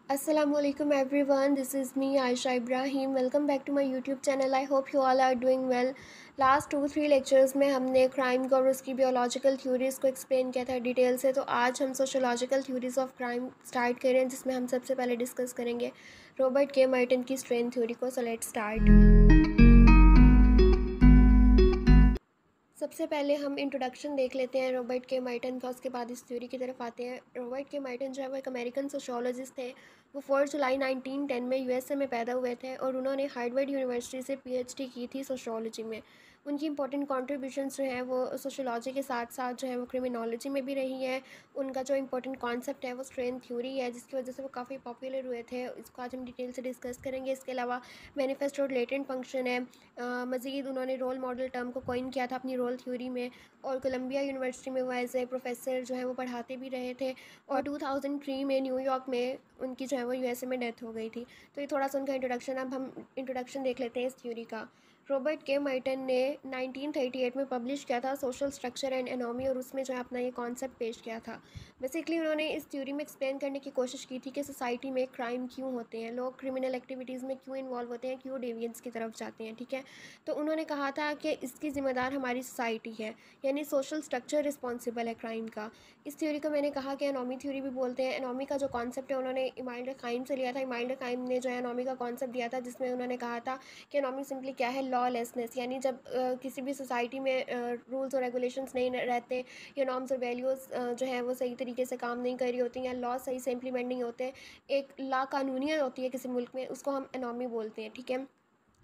Assalamualaikum everyone, this is me Aisha Ibrahim. Welcome back to my YouTube channel. I hope you all are doing well. Last 2-3 lectures में हमने crime को और उसकी बियोलॉजिकल theories को explain किया था detail से। तो आज हम sociological theories of crime start करें, जिसमें हम सबसे पहले डिस्कस करेंगे रॉबर्ट के मर्टन की स्ट्रेन थ्योरी को। So let's start. सबसे पहले हम इंट्रोडक्शन देख लेते हैं रॉबर्ट के मर्टन का, उसके बाद इस थ्योरी की तरफ आते हैं। रॉबर्ट के मर्टन जो है वो एक अमेरिकन सोशोलॉजिस्ट थे। वो 4 जुलाई 1910 में यूएसए में पैदा हुए थे और उन्होंने हार्वर्ड यूनिवर्सिटी से पीएचडी की थी सोशोलॉजी में। उनकी इंपॉर्टेंट कॉन्ट्रीब्यूशंस जो हैं वो सोशोलॉजी के साथ साथ जो है वो क्रिमिनोलॉजी में भी रही है। उनका जो इंपॉर्टेंट कॉन्सेप्ट है वो स्ट्रेन थ्योरी है, जिसकी वजह से वो काफ़ी पॉपुलर हुए थे। इसको आज हम डिटेल से डिस्कस करेंगे। इसके अलावा मैनिफेस्टो और लेटेंट फंक्शन है। मज़ीद उन्होंने रोल मॉडल टर्म को कॉइन किया था अपनी रोल थ्योरी में, और कोलंबिया यूनिवर्सिटी में वो एज ए प्रोफेसर जो है वो पढ़ाते भी रहे थे। और 2003 में न्यूयॉर्क में उनकी जो है वो यूएसए में डेथ हो गई थी। तो ये थोड़ा सा उनका इंट्रोडक्शन। अब हम इंट्रोडक्शन देख लेते हैं इस थ्योरी का। रॉबर्ट के मर्टन ने 1938 में पब्लिश किया था सोशल स्ट्रक्चर एंड एनोमी, और उसमें जो है अपना ये कॉन्सेप्ट पेश किया था। बेसिकली उन्होंने इस थ्योरी में एक्सप्लेन करने की कोशिश की थी कि सोसाइटी में क्राइम क्यों होते हैं, लोग क्रिमिनल एक्टिविटीज़ में क्यों इन्वॉल्व होते हैं, क्यों डेविएंस की तरफ जाते हैं। ठीक है, तो उन्होंने कहा था कि इसकी ज़िम्मेदार हमारी सोसाइटी है, यानी सोशल स्ट्रक्चर रिस्पॉन्सिबल है क्राइम का। इस थ्योरी को मैंने कहा कि एनोमी थ्योरी भी बोलते हैं। एनोमी का जो कॉन्सेप्ट है उन्होंने इमाइल डरखाइम से लिया था। इमाइल डरखाइम ने जो है एनोमी का कॉन्सेप्ट दिया था, जिसमें उन्होंने कहा था कि एनोमी सिंपली क्या है, लॉलेसनेस, यानी जब किसी भी सोसाइटी में रूल्स और रेगुलेशंस नहीं रहते, या नॉर्म्स और वैल्यूज़ जो है वो सही तरीके से काम नहीं कर रही होती, या लॉ सही से इम्प्लीमेंट नहीं होते, एक ला कानूनियत होती है किसी मुल्क में, उसको हम एनोमी बोलते हैं। ठीक है,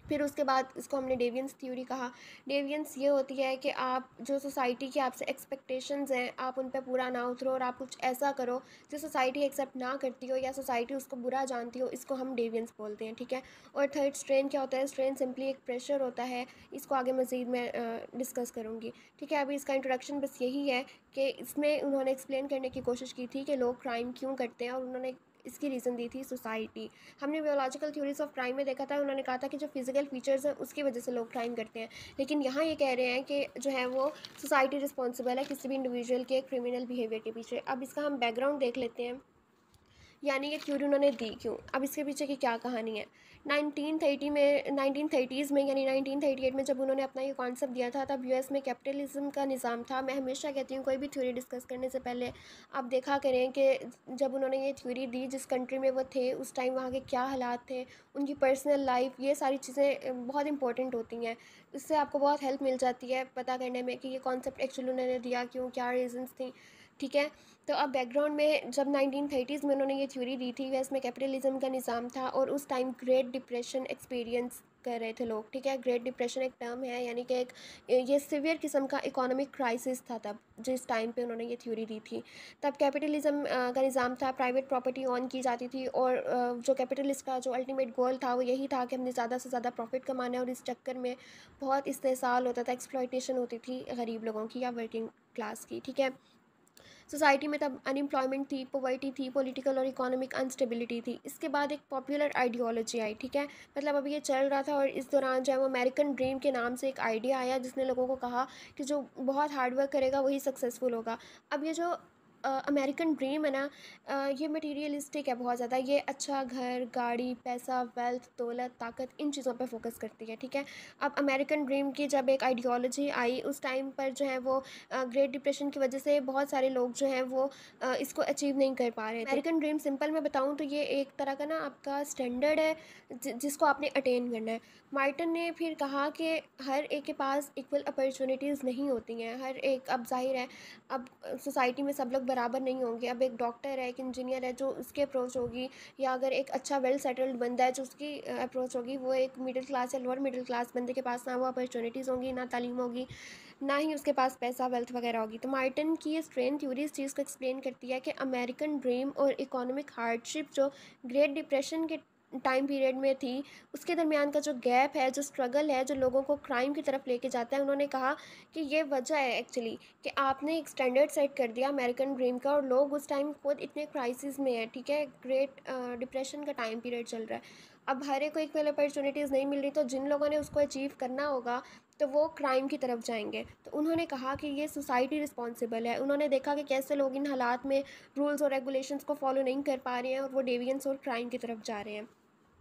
फिर उसके बाद इसको हमने डेविएंस थ्योरी कहा। डेविएंस ये होती है कि आप जो सोसाइटी की आपसे एक्सपेक्टेशंस हैं, आप उन पर पूरा ना उतरो और आप कुछ ऐसा करो जो सोसाइटी एक्सेप्ट ना करती हो या सोसाइटी उसको बुरा जानती हो, इसको हम डेविएंस बोलते हैं। ठीक है, और थर्ड स्ट्रेन क्या होता है? स्ट्रेन सिंपली एक प्रेशर होता है। इसको आगे मज़ीद मैं डिस्कस करूँगी। ठीक है, अभी इसका इंट्रोडक्शन बस यही है कि इसमें उन्होंने एक्सप्लेन करने की कोशिश की थी कि लोग क्राइम क्यों करते हैं, और उन्होंने इसकी रीज़न दी थी सोसाइटी। हमने बायोलॉजिकल थ्योरीज ऑफ क्राइम में देखा था, उन्होंने कहा था कि जो फिजिकल फीचर्स हैं उसकी वजह से लोग क्राइम करते हैं, लेकिन यहाँ ये कह रहे हैं कि जो है वो सोसाइटी रिस्पॉन्सिबल है किसी भी इंडिविजुअल के क्रिमिनल बिहेवियर के पीछे। अब इसका हम बैकग्राउंड देख लेते हैं, यानी ये थ्योरी उन्होंने दी क्यों, अब इसके पीछे की क्या कहानी है। 1930s में यानी 1938 में जब उन्होंने अपना ये कॉन्सेप्ट दिया था, तब यूएस में कैपिटलिज्म का निज़ाम था। मैं हमेशा कहती हूँ कोई भी थ्योरी डिस्कस करने से पहले आप देखा करें कि जब उन्होंने ये थ्योरी दी, जिस कंट्री में वो थे उस टाइम वहाँ के क्या हालात थे, उनकी पर्सनल लाइफ, ये सारी चीज़ें बहुत इंपॉर्टेंट होती हैं। इससे आपको बहुत हेल्प मिल जाती है पता करने में कि ये कॉन्सेप्ट एक्चुअली उन्होंने दिया क्यों, क्या रीजंस थी। ठीक है, तो अब बैकग्राउंड में जब 1930s में उन्होंने ये थ्योरी दी थी, यूएस में कैपिटलिज्म का निज़ाम था और उस टाइम ग्रेट डिप्रेशन एक्सपीरियंस कर रहे थे लोग। ठीक है, ग्रेट डिप्रेशन एक टर्म है, यानी कि एक ये सिवियर किस्म का इकोनॉमिक क्राइसिस था तब, जिस टाइम पे उन्होंने ये थ्योरी दी थी। तब कैपिटलिज्म का निज़ाम था, प्राइवेट प्रॉपर्टी ऑन की जाती थी, और जो कैपिटलिस्ट का जो अल्टीमेट गोल था वो यही था कि हमने ज़्यादा से ज़्यादा प्रॉफिट कमाना है, और इस चक्कर में बहुत इस्तेसाल होता था, एक्सप्लॉयटेशन होती थी गरीब लोगों की या वर्किंग क्लास की। ठीक है, सोसाइटी में तब अनएम्प्लॉयमेंट थी, पॉवर्टी थी, पॉलिटिकल और इकोनॉमिक अनस्टेबिलिटी थी। इसके बाद एक पॉपुलर आइडियोलॉजी आई। ठीक है, मतलब अभी ये चल रहा था, और इस दौरान जो है वो अमेरिकन ड्रीम के नाम से एक आइडिया आया, जिसने लोगों को कहा कि जो बहुत हार्ड वर्क करेगा वही सक्सेसफुल होगा। अब ये जो अमेरिकन ड्रीम है ना, ये मटीरियलिस्टिक है बहुत ज़्यादा। ये अच्छा घर, गाड़ी, पैसा, वेल्थ, दौलत, ताकत, इन चीज़ों पे फोकस करती है। ठीक है, अब अमेरिकन ड्रीम की जब एक आइडियोलॉजी आई, उस टाइम पर जो है वो ग्रेट डिप्रेशन की वजह से बहुत सारे लोग जो हैं वो इसको अचीव नहीं कर पा रहे थे। अमेरिकन ड्रीम सिंपल मैं बताऊँ तो ये एक तरह का ना आपका स्टैंडर्ड है जिसको आपने अटेन करना है। मार्टन ने फिर कहा कि हर एक के पास इक्वल अपॉर्चुनिटीज़ नहीं होती हैं। हर एक, अब जाहिर है, अब सोसाइटी में सब लोग बराबर नहीं होंगे। अब एक डॉक्टर है, एक इंजीनियर है, जो उसकी अप्रोच होगी, या अगर एक अच्छा वेल सेटल्ड बंदा है जो उसकी अप्रोच होगी, वो एक मिडिल क्लास या लोअर मिडिल क्लास बंदे के पास ना वो अपॉर्चुनिटीज़ होंगी, ना तालीम होगी, ना ही उसके पास पैसा, वेल्थ वगैरह होगी। तो मार्टिन की ये स्ट्रेन थ्योरी इस चीज़ को एक्सप्लेन करती है कि अमेरिकन ड्रीम और इकोनॉमिक हार्डशिप जो ग्रेट डिप्रेशन के टाइम पीरियड में थी, उसके दरमियान का जो गैप है, जो स्ट्रगल है, जो लोगों को क्राइम की तरफ लेके जाता है, उन्होंने कहा कि ये वजह है एक्चुअली कि आपने एक स्टैंडर्ड सेट कर दिया अमेरिकन ड्रीम का, और लोग उस टाइम खुद इतने क्राइसिस में है। ठीक है, ग्रेट डिप्रेशन का टाइम पीरियड चल रहा है। अब हर एक को इक्वल अपॉर्चुनिटीज़ नहीं मिल रही, तो जिन लोगों ने उसको अचीव करना होगा, तो वो क्राइम की तरफ जाएंगे। तो उन्होंने कहा कि ये सोसाइटी रिस्पॉन्सिबल है। उन्होंने देखा कि कैसे लोग इन हालात में रूल्स और रेगुलेशंस को फॉलो नहीं कर पा रहे हैं और वो डेविएंस और क्राइम की तरफ जा रहे हैं।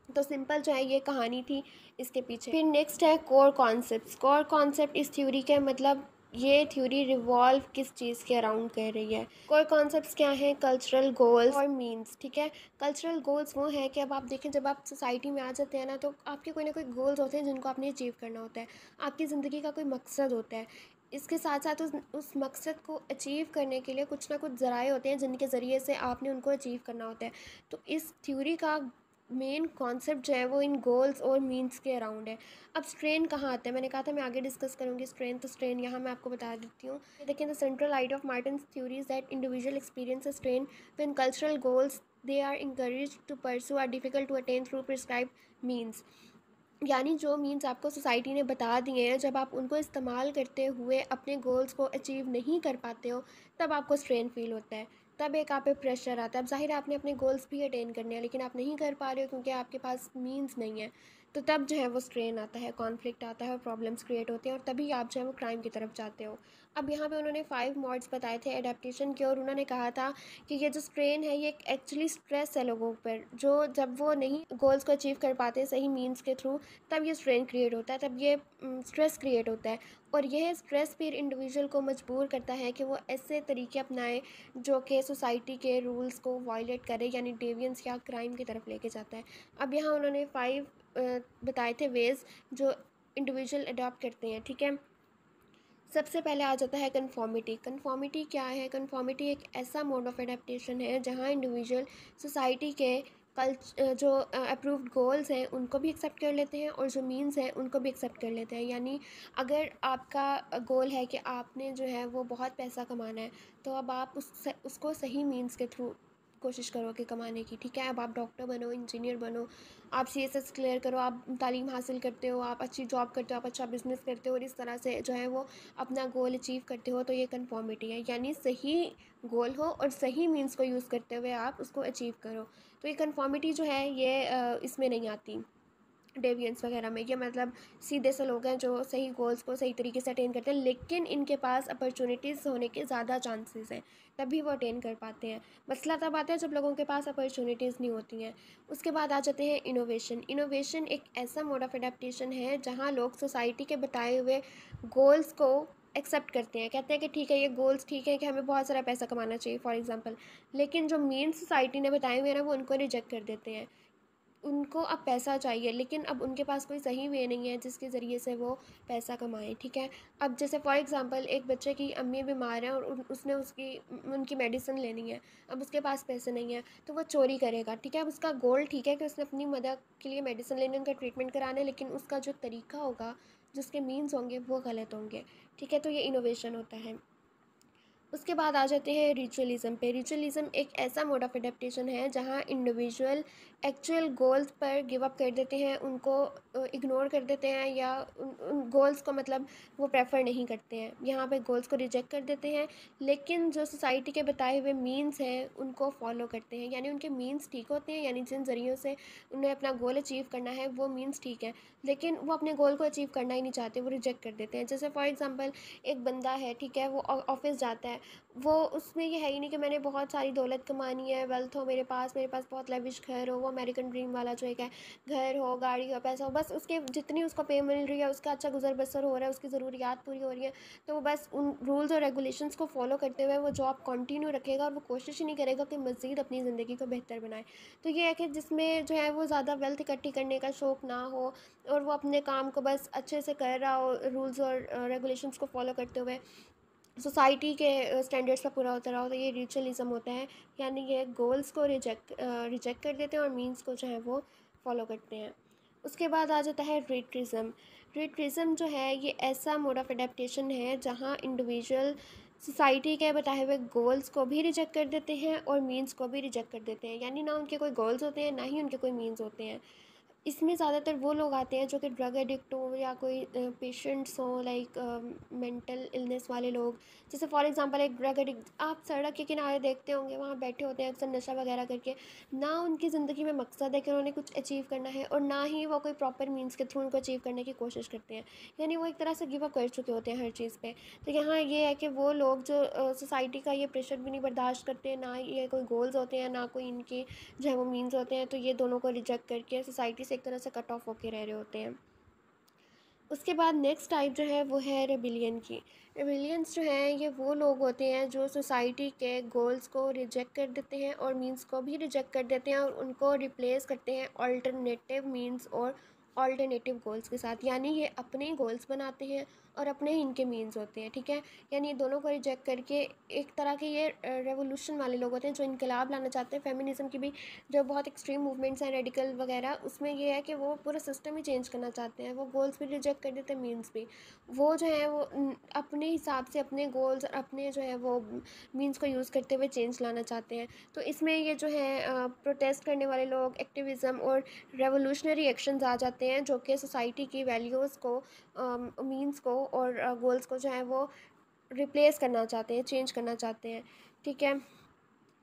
तो सिंपल जो है ये कहानी थी इसके पीछे। फिर नेक्स्ट है कोर कॉन्सेप्ट्स। कोर कॉन्सेप्ट इस थ्योरी के मतलब ये थ्योरी रिवॉल्व किस चीज़ के अराउंड कर रही है। कोर कॉन्सेप्ट्स क्या हैं? कल्चरल गोल्स और मीन्स। ठीक है, कल्चरल गोल्स वो है कि अब आप देखें जब आप सोसाइटी में आ जाते हैं ना तो आपके कोई ना कोई गोल्स होते हैं जिनको आपने अचीव करना होता है। आपकी ज़िंदगी का कोई मकसद होता है। इसके साथ साथ उस मकसद को अचीव करने के लिए कुछ ना कुछ ज़राए होते हैं जिनके ज़रिए से आपने उनको अचीव करना होता है। तो इस थ्योरी का मेन कॉन्सेप्ट जो है वो इन गोल्स और मीन्स के अराउंड है। अब स्ट्रेन कहाँ आता है? मैंने कहा था मैं आगे डिस्कस करूँगी स्ट्रेन, तो स्ट्रेन यहाँ मैं आपको बता देती हूँ। देखिए, the central idea of Martin's theory is that individual experience strain when cultural goals they are encourage to pursue are difficult to attain through prescribe means. यानी जो मीन्स आपको सोसाइटी ने बता दिए हैं, जब आप उनको इस्तेमाल करते हुए अपने गोल्स को अचीव नहीं कर पाते हो तब आपको स्ट्रेन फील होता है। तब एक आप पे प्रेशर आता है। अब ज़ाहिर है आपने अपने गोल्स भी अटेन करने हैं लेकिन आप नहीं कर पा रहे हो क्योंकि आपके पास मीन्स नहीं है। तो तब जो है वो स्ट्रेन आता है, कॉन्फ्लिक्ट आता है और प्रॉब्लम्स क्रिएट होते हैं और तभी आप जो है वो क्राइम की तरफ जाते हो। अब यहाँ पे उन्होंने 5 मोड्स बताए थे एडेप्टेशन के और उन्होंने कहा था कि ये जो स्ट्रेन है ये एक्चुअली स्ट्रेस है लोगों पर, जो जब वो नहीं गोल्स को अचीव कर पाते सही मीन्स के थ्रू तब ये स्ट्रेन क्रिएट होता है, तब ये स्ट्रेस क्रिएट होता है। और यह स्ट्रेस फिर इंडिविजुअल को मजबूर करता है कि वो ऐसे तरीके अपनाए जो कि सोसाइटी के रूल्स को वायलेट करे, यानी डेवियंस या क्राइम की तरफ लेके जाता है। अब यहाँ उन्होंने 5 बताए थे वेज जो इंडिविजुअल अडॉप्ट करते हैं। ठीक है, सबसे पहले आ जाता है कन्फॉर्मिटी। कन्फॉर्मिटी क्या है? कन्फॉर्मिटी एक ऐसा मोड ऑफ एडेप्टेशन है जहाँ इंडिविजुअल सोसाइटी के जो अप्रूव्ड गोल्स हैं उनको भी एक्सेप्ट कर लेते हैं और जो मीन्स हैं उनको भी एक्सेप्ट कर लेते हैं। यानी अगर आपका गोल है कि आपने जो है वो बहुत पैसा कमाना है तो अब आप उसको सही मीन्स के थ्रू कोशिश करोगे कमाने की। ठीक है, अब आप डॉक्टर बनो, इंजीनियर बनो, आप CSS क्लियर करो, आप तालीम हासिल करते हो, आप अच्छी जॉब करते हो, आप अच्छा बिजनेस करते हो और इस तरह से जो है वो अपना गोल अचीव करते हो, तो ये कन्फॉर्मिटी है। यानी सही गोल हो और सही मीन्स को यूज़ करते हुए आप उसको अचीव करो। तो ये कन्फॉर्मिटी जो है ये इसमें नहीं आती डेविएंस वगैरह में। ये मतलब सीधे से लोग हैं जो सही गोल्स को सही तरीके से अटेन करते हैं लेकिन इनके पास अपॉर्चुनिटीज़ होने के ज़्यादा चांसेस हैं, तभी वो अटेन कर पाते हैं। मसला तब आता है जब लोगों के पास अपॉर्चुनिटीज़ नहीं होती हैं। उसके बाद आ जाते हैं इनोवेशन। इनोवेशन एक ऐसा मोड ऑफ एडेप्टेशन है जहाँ लोग सोसाइटी के बताए हुए गोल्स को एक्सेप्ट करते हैं, कहते हैं कि ठीक है ये गोल्स ठीक है कि हमें बहुत सारा पैसा कमाना चाहिए फॉर एग्जांपल, लेकिन जो मेन सोसाइटी ने बताए हुए हैं ना वो उनको रिजेक्ट कर देते हैं। उनको अब पैसा चाहिए लेकिन अब उनके पास कोई सही वे नहीं है जिसके ज़रिए से वो पैसा कमाएं। ठीक है, अब जैसे फॉर एग्जांपल एक बच्चे की अम्मी बीमार है और उसने उनकी मेडिसिन लेनी है, अब उसके पास पैसे नहीं है तो वो चोरी करेगा। ठीक है, अब उसका गोल ठीक है कि उसने अपनी मदर के लिए मेडिसिन लेनी, उनका ट्रीटमेंट कराना है, लेकिन उसका जो तरीका होगा, जिसके मीन्स होंगे वो गलत होंगे। ठीक है, तो ये इनोवेशन होता है। उसके बाद आ जाते हैं रिचुअलिज़म पे। रिचुअलिज़म एक ऐसा मोड ऑफ एडेप्टेशन है जहाँ इंडिविजुअल एक्चुअल गोल्स पर गिव अप कर देते हैं, उनको इग्नोर कर देते हैं या उन गोल्स को मतलब वो प्रेफर नहीं करते हैं, यहाँ पे गोल्स को रिजेक्ट कर देते हैं। लेकिन जो सोसाइटी के बताए हुए मीन्स हैं उनको फॉलो करते हैं, यानी उनके मीन्स ठीक होते हैं, यानी जिन ज़रियों से उन्हें अपना गोल अचीव करना है वो मीन्स ठीक है, लेकिन वो अपने गोल को अचीव करना ही नहीं चाहते, वो रिजेक्ट कर देते हैं। जैसे फॉर एग्ज़ाम्पल एक बंदा है, ठीक है, वो ऑफिस जाता है, वो उसमें ये है ही नहीं कि मैंने बहुत सारी दौलत कमानी है, वेल्थ हो मेरे पास बहुत लेविश घर हो, वो अमेरिकन ड्रीम वाला जो एक है, घर हो, गाड़ी हो, पैसा हो, बस उसके जितनी उसको पे मिल रही है, उसका अच्छा गुजर बसर हो रहा है, उसकी ज़रूरियात पूरी हो रही है, तो वो बस उन रूल्स और रेगुलेशंस को फॉलो करते हुए वो जॉब कंटिन्यू रखेगा और वो कोशिश ही नहीं करेगा कि मज़ीद अपनी ज़िंदगी को बेहतर बनाए। तो ये है कि जिसमें जो है वो ज़्यादा वेल्थ इकट्ठी करने का शौक़ ना हो और वो अपने काम को बस अच्छे से कर रहा हो रूल्स और रेगुलेशंस को फॉलो करते हुए, सोसाइटी के स्टैंडर्ड्स पर पूरा उतरा हो, तो ये रिचुअलिज़म होता है। यानी ये गोल्स को रिजेक्ट कर देते हैं और मीन्स को जो है वो फॉलो करते हैं। उसके बाद आ जाता है रेट्रिज़म। रेट्रिज़म जो है ये ऐसा मोड ऑफ एडेप्टेशन है जहाँ इंडिविजुअल सोसाइटी के बताए हुए गोल्स को भी रिजेक्ट कर देते हैं और मीन्स को भी रिजेक्ट कर देते हैं, यानी ना उनके कोई गोल्स होते हैं ना ही उनके कोई मीन्स होते हैं। इसमें ज़्यादातर वो लोग आते हैं जो कि ड्रग एडिक्ट हो या कोई पेशेंट्स हो, लाइक मेंटल इलनेस वाले लोग। जैसे फॉर एग्जांपल एक ड्रग एडिक्ट आप सड़क के किनारे देखते होंगे, वहाँ बैठे होते हैं अक्सर नशा वगैरह करके। ना उनकी ज़िंदगी में मकसद है कि उन्होंने कुछ अचीव करना है, और ना ही वो कोई प्रॉपर मीन्स के थ्रू उनको अचीव करने की कोशिश करते हैं। यानी वो एक तरह से गिव अप कर चुके होते हैं हर चीज़ पे। तो यहाँ ये है कि वो लोग जो सोसाइटी का ये प्रेशर भी नहीं बर्दाश्त करते, ना ये कोई गोल्स होते हैं, ना कोई इनके जो है वो मीन्स होते हैं, तो ये दोनों को रिजेक्ट करके सोसाइटी से एक तरह से कट ऑफ होके रह रहे होते हैं। उसके बाद नेक्स्ट टाइप जो है वो है रेबिलियन की। रेबिलियंस जो हैं ये वो लोग होते हैं जो सोसाइटी के गोल्स को रिजेक्ट कर देते हैं और मीन्स को भी रिजेक्ट कर देते हैं, और उनको रिप्लेस करते हैं ऑल्टरनेटिव मीन्स और ऑल्टरनेटिव गोल्स के साथ। यानी ये अपने ही गोल्स बनाते हैं और अपने ही इनके मीन्स होते हैं, ठीक है। यानी ये दोनों को रिजेक्ट करके एक तरह के ये रेवोल्यूशन वाले लोग होते हैं जो इनकलाब लाना चाहते हैं। फेमिनिज्म की भी जो बहुत एक्सट्रीम मूवमेंट्स हैं रेडिकल वगैरह, उसमें ये है कि वो पूरा सिस्टम ही चेंज करना चाहते हैं। वो गोल्स भी रिजेक्ट कर देते हैं, मीन्स भी। वो जो है वो अपने हिसाब से अपने गोल्स और अपने जो है वो मीन्स को यूज़ करते हुए चेंज लाना चाहते हैं। तो इसमें ये जो है प्रोटेस्ट करने वाले लोग, एक्टिविज़म और रेवोल्यूशनरी एक्शंस आ जाते हैं जो कि सोसाइटी की वैल्यूज़ को, मीन्स को और गोल्स को जो है वो रिप्लेस करना चाहते हैं, चेंज करना चाहते हैं, ठीक है।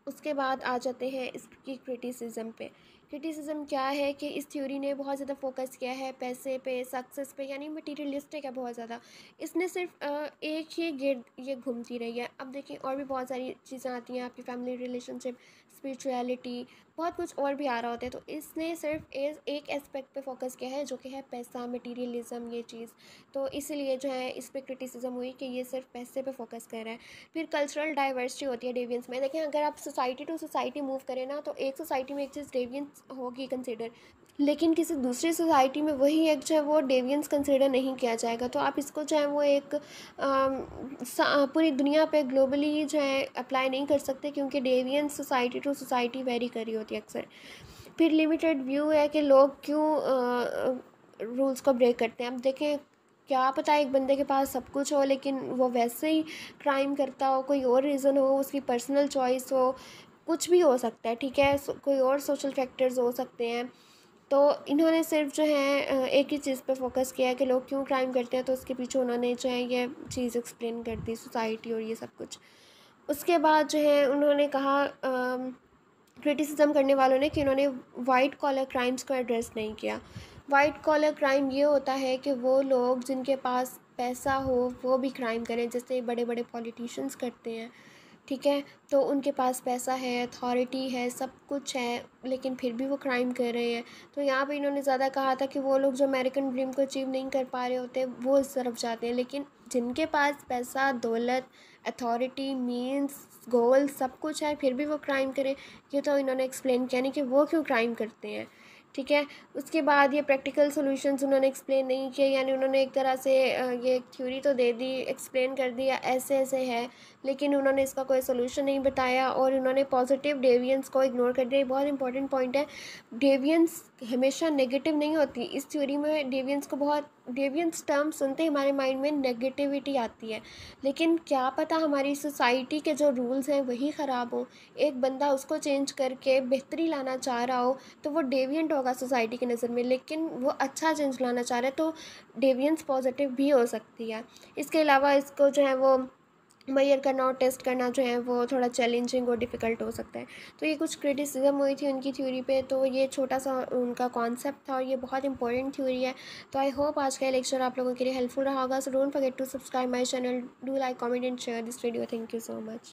उसके बाद आ जाते हैं इसकी क्रिटिसिज्म पे। क्रिटिसिज्म क्या है कि इस थ्योरी ने बहुत ज़्यादा फोकस किया है पैसे पे, सक्सेस पे, यानी मटीरियलिस्टिक है बहुत ज़्यादा। इसने सिर्फ एक ही गिर्द ये घूमती रही है। अब देखिए और भी बहुत सारी चीज़ें आती हैं, आपकी फैमिली रिलेशनशिप, स्पिरिचुअलिटी, बहुत कुछ और भी आ रहा होता है। तो इसने सिर्फ एक एस्पेक्ट पे फोकस किया है जो कि है पैसा, मटीरियलिज्म, ये चीज़। तो इसीलिए जो है इस पे क्रिटिसिज्म हुई कि ये सिर्फ पैसे पे फोकस कर रहा है। फिर कल्चरल डाइवर्सिटी होती है डेविएंस में। देखें अगर आप सोसाइटी टू सोसाइटी मूव करें ना, तो एक सोसाइटी में एक चीज़ डेविएंस होगी कंसिडर, लेकिन किसी दूसरी सोसाइटी में वही एक जो है वो डेविएंस कंसिडर नहीं किया जाएगा। तो आप इसको जो है वो एक पूरी दुनिया पे ग्लोबली जो है अप्लाई नहीं कर सकते, क्योंकि डेविएंस सोसाइटी टू सोसाइटी वेरी करी होती है अक्सर। फिर लिमिटेड व्यू है कि लोग क्यों रूल्स को ब्रेक करते हैं। अब देखें क्या पता एक बंदे के पास सब कुछ हो लेकिन वो वैसे ही क्राइम करता हो, कोई और रीज़न हो, उसकी पर्सनल चॉइस हो, कुछ भी हो सकता है, ठीक है। कोई और सोशल फैक्टर्स हो सकते हैं। तो इन्होंने सिर्फ जो है एक ही चीज़ पे फोकस किया है कि लोग क्यों क्राइम करते हैं, तो उसके पीछे उन्होंने जो है ये चीज़ एक्सप्लेन कर दी, सोसाइटी और ये सब कुछ। उसके बाद जो है उन्होंने कहा क्रिटिसिज्म करने वालों ने कि उन्होंने वाइट कॉलर क्राइम्स को एड्रेस नहीं किया। वाइट कॉलर क्राइम ये होता है कि वो लोग जिनके पास पैसा हो वो भी क्राइम करें, जैसे बड़े बड़े पॉलिटिशियंस करते हैं, ठीक है। तो उनके पास पैसा है, अथॉरिटी है, सब कुछ है, लेकिन फिर भी वो क्राइम कर रहे हैं। तो यहाँ पे इन्होंने ज़्यादा कहा था कि वो लोग जो अमेरिकन ड्रीम को अचीव नहीं कर पा रहे होते वो इस तरफ जाते हैं, लेकिन जिनके पास पैसा, दौलत, अथॉरिटी, मीन्स, गोल सब कुछ है, फिर भी वो क्राइम करें, ये तो इन्होंने एक्सप्लेन किया नहीं कि वो क्यों क्राइम करते हैं, ठीक है। उसके बाद ये प्रैक्टिकल सॉल्यूशंस उन्होंने एक्सप्लेन नहीं किए, यानी उन्होंने एक तरह से ये थ्योरी तो दे दी, एक्सप्लेन कर दिया ऐसे ऐसे है, लेकिन उन्होंने इसका कोई सोल्यूशन नहीं बताया, और उन्होंने पॉजिटिव डेविएंस को इग्नोर कर दिया। ये बहुत इंपॉर्टेंट पॉइंट है। डेविएंस हमेशा नेगेटिव नहीं होती। इस थ्योरी में डेविएंस को बहुत, डेविएंस टर्म सुनते ही हमारे माइंड में नेगेटिविटी आती है, लेकिन क्या पता हमारी सोसाइटी के जो रूल्स हैं वही ख़राब हो, एक बंदा उसको चेंज करके बेहतरी लाना चाह रहा हो, तो वो डेविएंट होगा सोसाइटी की नज़र में, लेकिन वो अच्छा चेंज लाना चाह रहा है तो डेविएंस पॉजिटिव भी हो सकती है। इसके अलावा इसको जो है वो मेजर करना और टेस्ट करना जो है वो थोड़ा चैलेंजिंग और डिफ़िकल्ट हो सकता है। तो ये कुछ क्रिटिसिज्म हुई थी उनकी थ्योरी पे, तो ये छोटा सा उनका कॉन्सेप्ट था और ये बहुत इंपॉर्टेंट थ्योरी है। तो आई होप आज का लेक्चर आप लोगों के लिए हेल्पफुल रहा होगा। So don't forget to subscribe my channel, do like, comment and share this video. Thank you so much.